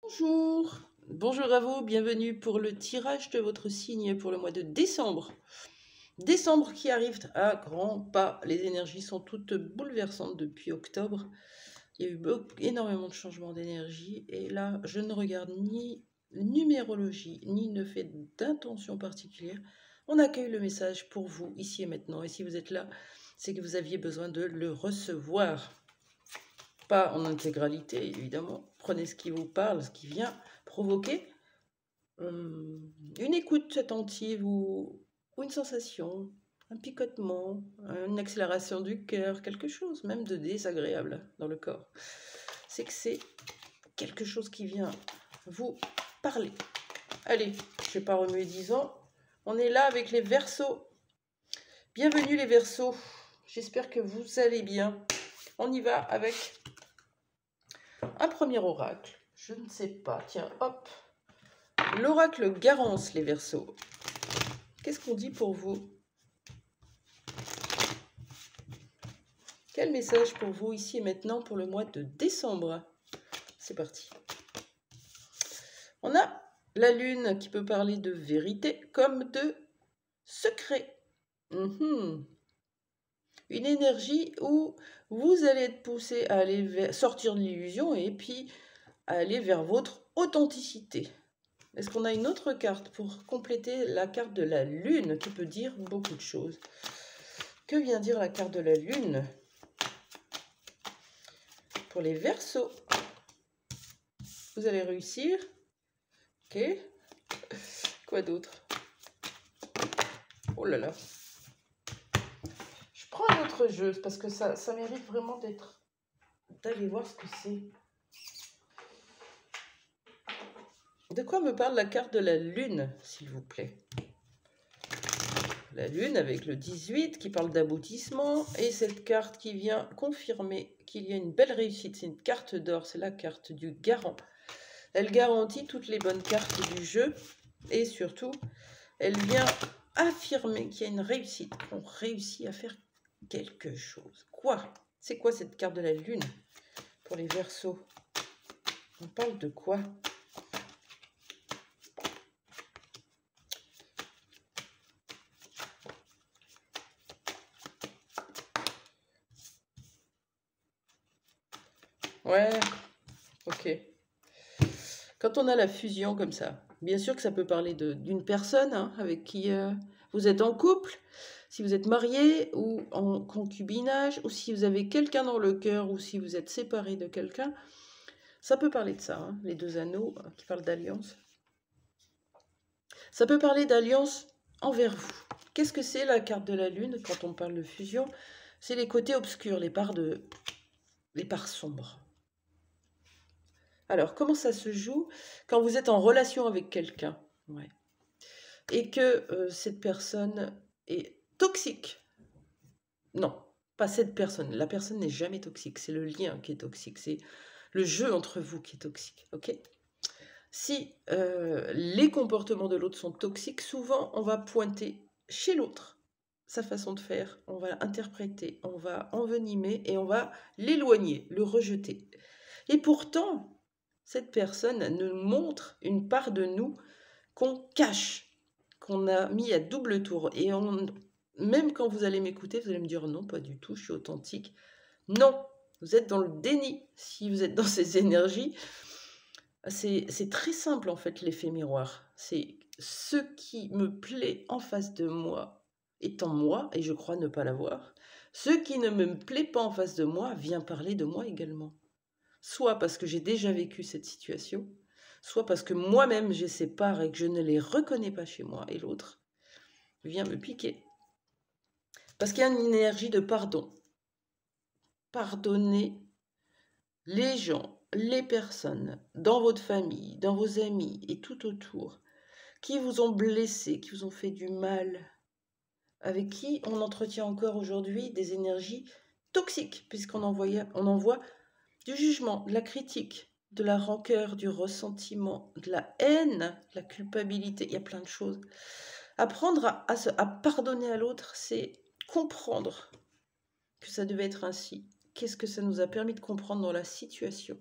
Bonjour, bonjour à vous, bienvenue pour le tirage de votre signe pour le mois de décembre. Décembre qui arrive à grands pas, les énergies sont toutes bouleversantes depuis octobre. Il y a eu énormément de changements d'énergie et là je ne regarde ni numérologie ni ne fais d'intention particulière. On accueille le message pour vous ici et maintenant et si vous êtes là, c'est que vous aviez besoin de le recevoir. Pas en intégralité, évidemment. Prenez ce qui vous parle, ce qui vient provoquer une écoute attentive ou une sensation, un picotement, une accélération du cœur, quelque chose même de désagréable dans le corps. C'est que c'est quelque chose qui vient vous parler. Allez, je ne vais pas remuer 10 ans. On est là avec les Verseaux. Bienvenue les Verseaux. J'espère que vous allez bien. On y va avec un premier oracle. Je ne sais pas. Tiens, hop. L'oracle Garance, les Verseaux. Qu'est-ce qu'on dit pour vous? Quel message pour vous ici et maintenant pour le mois de décembre? C'est parti. On a la lune qui peut parler de vérité comme de secret. Une énergie où vous allez être poussé à aller sortir de l'illusion et puis à aller vers votre authenticité. Est-ce qu'on a une autre carte pour compléter la carte de la lune qui peut dire beaucoup de choses? Que vient dire la carte de la lune pour les Verseaux? Vous allez réussir. Ok. Quoi d'autre? Oh là là. Je prends un autre jeu parce que ça mérite vraiment d'aller voir ce que c'est. De quoi me parle la carte de la lune, s'il vous plaît? La lune avec le 18 qui parle d'aboutissement et cette carte qui vient confirmer qu'il y a une belle réussite. C'est une carte d'or, c'est la carte du garant. Elle garantit toutes les bonnes cartes du jeu et surtout, elle vient affirmer qu'il y a une réussite, qu'on réussit à faire quelque chose. Quoi? C'est quoi cette carte de la lune pour les Verseaux? On parle de quoi? Ouais, ok. Quand on a la fusion comme ça, bien sûr que ça peut parler d'une personne avec qui vous êtes en couple, si vous êtes marié ou en concubinage, ou si vous avez quelqu'un dans le cœur, ou si vous êtes séparé de quelqu'un, ça peut parler de ça, les deux anneaux qui parlent d'alliance. Ça peut parler d'alliance envers vous. Qu'est-ce que c'est la carte de la lune quand on parle de fusion? C'est les côtés obscurs, les parts sombres. Alors, comment ça se joue quand vous êtes en relation avec quelqu'un, et que cette personne est toxique? Non, pas cette personne. La personne n'est jamais toxique. C'est le lien qui est toxique. C'est le jeu entre vous qui est toxique. Ok? Si les comportements de l'autre sont toxiques, souvent on va pointer chez l'autre sa façon de faire, on va interpréter, on va envenimer et on va l'éloigner, le rejeter. Et pourtant, cette personne nous montre une part de nous qu'on cache, qu'on a mis à double tour. Et même quand vous allez m'écouter, vous allez me dire non, pas du tout, je suis authentique. Non, vous êtes dans le déni si vous êtes dans ces énergies. C'est très simple en fait l'effet miroir. C'est ce qui me plaît en face de moi étant moi, et je crois ne pas l'avoir. Ce qui ne me plaît pas en face de moi vient parler de moi également. Soit parce que j'ai déjà vécu cette situation, soit parce que moi-même j'ai ces parts et que je ne les reconnais pas chez moi, et l'autre vient me piquer. Parce qu'il y a une énergie de pardon. Pardonnez les gens, les personnes dans votre famille, dans vos amis et tout autour qui vous ont blessé, qui vous ont fait du mal, avec qui on entretient encore aujourd'hui des énergies toxiques, puisqu'on envoie du jugement, de la critique, de la rancœur, du ressentiment, de la haine, de la culpabilité, il y a plein de choses. Apprendre à pardonner à l'autre, c'est comprendre que ça devait être ainsi. Qu'est-ce que ça nous a permis de comprendre dans la situation?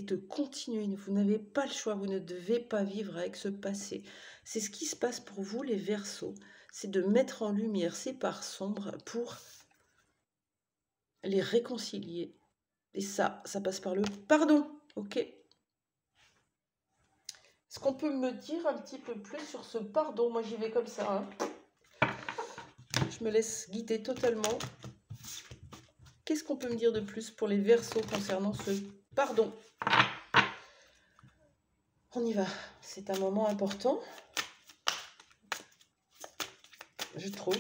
et de continuer. Vous n'avez pas le choix, vous ne devez pas vivre avec ce passé. C'est ce qui se passe pour vous, les Verseaux. C'est de mettre en lumière ces parts sombres pour les réconcilier. Et ça passe par le pardon, ok? Est-ce qu'on peut me dire un petit peu plus sur ce pardon? Moi, j'y vais comme ça, hein. Je me laisse guider totalement. Qu'est-ce qu'on peut me dire de plus pour les Verseaux concernant ce pardon? On y va. C'est un moment important, je trouve.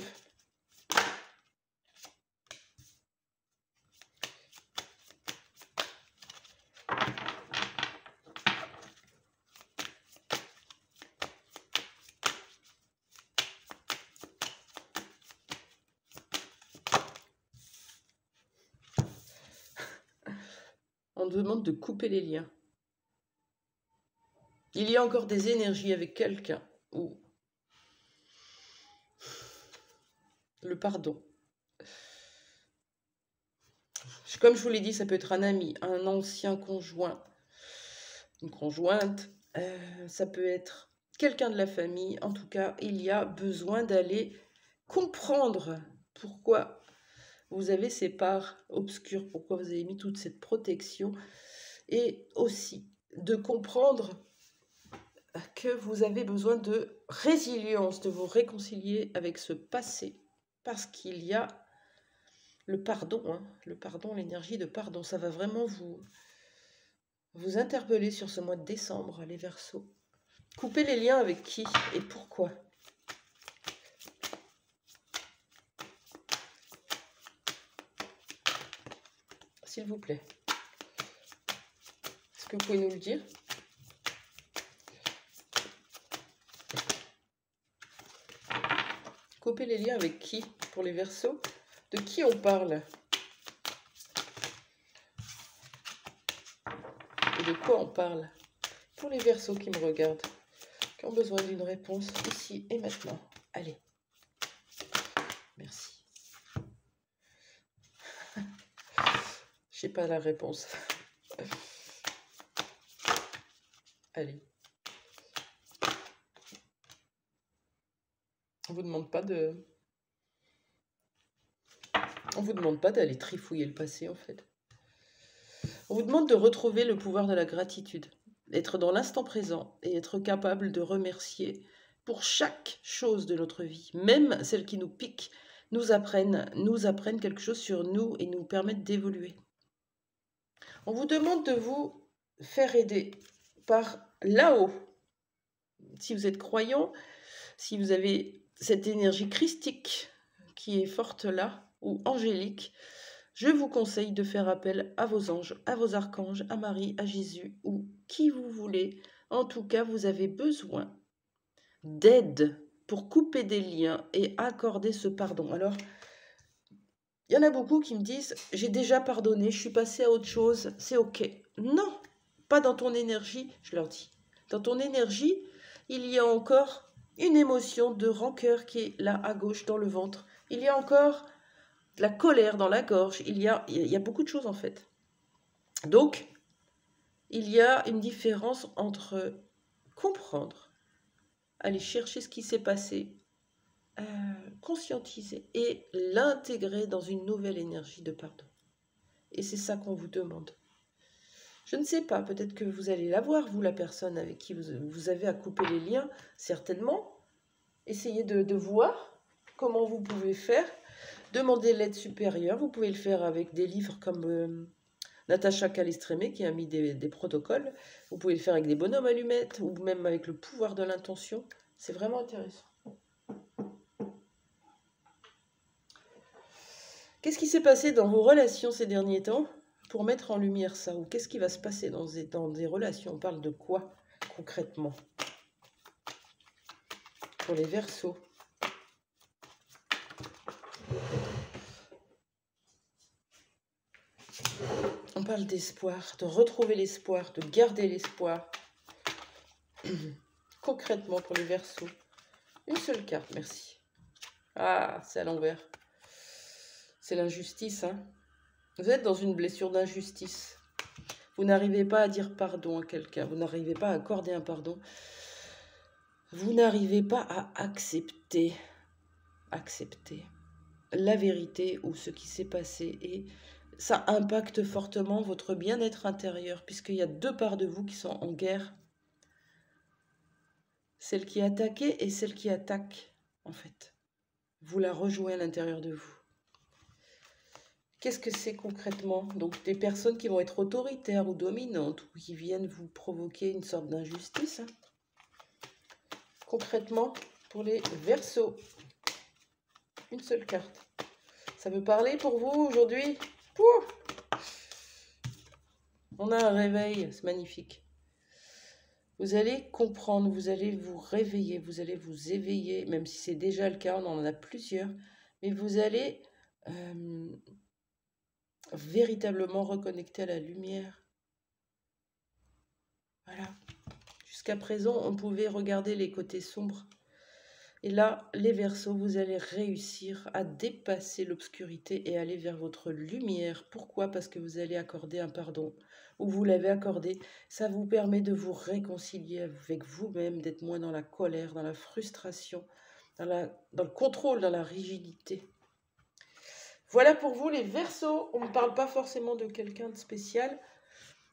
On demande de couper les liens. Il y a encore des énergies avec quelqu'un ou le pardon. Comme je vous l'ai dit, ça peut être un ami, un ancien conjoint, une conjointe, ça peut être quelqu'un de la famille. En tout cas, il y a besoin d'aller comprendre pourquoi vous avez ces parts obscures, pourquoi vous avez mis toute cette protection, et aussi de comprendre que vous avez besoin de résilience, de vous réconcilier avec ce passé, parce qu'il y a le pardon, hein, le pardon, l'énergie de pardon. Ça va vraiment vous interpeller sur ce mois de décembre, les Verseaux. Coupez les liens avec qui et pourquoi? S'il vous plaît. Est-ce que vous pouvez nous le dire? Couper les liens avec qui pour les Verseaux? De qui on parle? Et de quoi on parle? Pour les Verseaux qui me regardent, qui ont besoin d'une réponse ici et maintenant. Allez. Merci. Je n'ai pas la réponse. Allez. On vous demande pas de... On vous demande pas d'aller trifouiller le passé, en fait. On vous demande de retrouver le pouvoir de la gratitude, d'être dans l'instant présent et être capable de remercier pour chaque chose de notre vie, même celles qui nous piquent, nous apprennent quelque chose sur nous et nous permettent d'évoluer. On vous demande de vous faire aider par là-haut. Si vous êtes croyant, si vous avez cette énergie christique qui est forte là, ou angélique, je vous conseille de faire appel à vos anges, à vos archanges, à Marie, à Jésus, ou qui vous voulez. En tout cas, vous avez besoin d'aide pour couper des liens et accorder ce pardon. Alors, il y en a beaucoup qui me disent « j'ai déjà pardonné, je suis passée à autre chose, c'est ok ». Non, pas dans ton énergie, je leur dis. Dans ton énergie, il y a encore une émotion de rancœur qui est là à gauche dans le ventre. Il y a encore de la colère dans la gorge. Il y a beaucoup de choses en fait. Donc, il y a une différence entre comprendre, aller chercher ce qui s'est passé, conscientiser et l'intégrer dans une nouvelle énergie de pardon. Et c'est ça qu'on vous demande. Je ne sais pas, peut-être que vous allez la voir, vous, la personne avec qui vous avez à couper les liens, certainement. Essayez de voir comment vous pouvez faire. Demandez l'aide supérieure. Vous pouvez le faire avec des livres comme Natacha Calestrémé qui a mis des protocoles. Vous pouvez le faire avec des bonhommes allumettes ou même avec le pouvoir de l'intention. C'est vraiment intéressant. Qu'est-ce qui s'est passé dans vos relations ces derniers temps pour mettre en lumière ça? Ou qu'est-ce qui va se passer dans des relations? On parle de quoi concrètement? Pour les Verseaux. On parle d'espoir, de retrouver l'espoir, de garder l'espoir. Concrètement pour les Verseaux. Une seule carte, merci. Ah, c'est à l'envers. C'est l'injustice, hein. Vous êtes dans une blessure d'injustice. Vous n'arrivez pas à dire pardon à quelqu'un, vous n'arrivez pas à accorder un pardon, vous n'arrivez pas à accepter la vérité ou ce qui s'est passé, et ça impacte fortement votre bien-être intérieur, puisqu'il y a deux parts de vous qui sont en guerre, celle qui est attaquée et celle qui attaque, en fait. Vous la rejouez à l'intérieur de vous. Qu'est-ce que c'est concrètement? Donc des personnes qui vont être autoritaires ou dominantes, ou qui viennent vous provoquer une sorte d'injustice. Concrètement, pour les Verseaux, une seule carte. Ça veut parler pour vous aujourd'hui? On a un réveil, c'est magnifique. Vous allez comprendre, vous allez vous réveiller, vous allez vous éveiller, même si c'est déjà le cas, on en a plusieurs, mais vous allez véritablement reconnecter à la lumière. Voilà. Jusqu'à présent, on pouvait regarder les côtés sombres. Et là, les Verseaux, vous allez réussir à dépasser l'obscurité et aller vers votre lumière. Pourquoi? Parce que vous allez accorder un pardon, ou vous l'avez accordé. Ça vous permet de vous réconcilier avec vous-même, d'être moins dans la colère, dans la frustration, dans le contrôle, dans la rigidité. Voilà pour vous les Verseaux. On ne parle pas forcément de quelqu'un de spécial,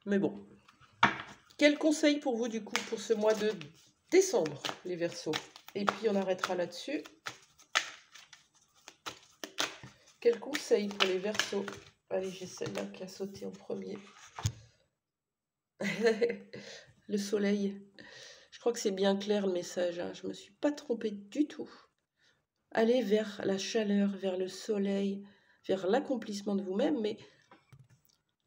mais bon. Quel conseil pour vous du coup pour ce mois de décembre, les Verseaux? Et puis on arrêtera là-dessus. Quel conseil pour les Verseaux? Allez, j'ai celle-là qui a sauté en premier. Le soleil. Je crois que c'est bien clair le message, hein. Je ne me suis pas trompée du tout. Allez vers la chaleur, vers le soleil, vers l'accomplissement de vous-même, mais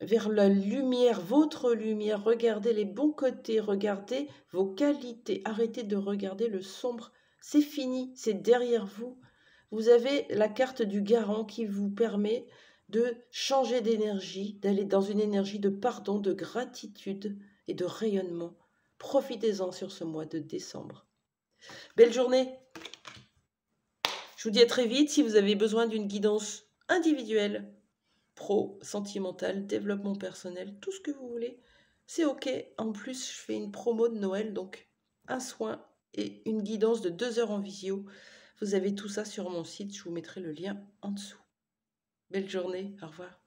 vers la lumière, votre lumière. Regardez les bons côtés, regardez vos qualités. Arrêtez de regarder le sombre. C'est fini, c'est derrière vous. Vous avez la carte du garant qui vous permet de changer d'énergie, d'aller dans une énergie de pardon, de gratitude et de rayonnement. Profitez-en sur ce mois de décembre. Belle journée. Je vous dis à très vite. Si vous avez besoin d'une guidance individuelle, pro, sentimental, développement personnel, tout ce que vous voulez, c'est ok. En plus, je fais une promo de Noël, donc un soin et une guidance de 2 heures en visio. Vous avez tout ça sur mon site, je vous mettrai le lien en dessous. Belle journée, au revoir.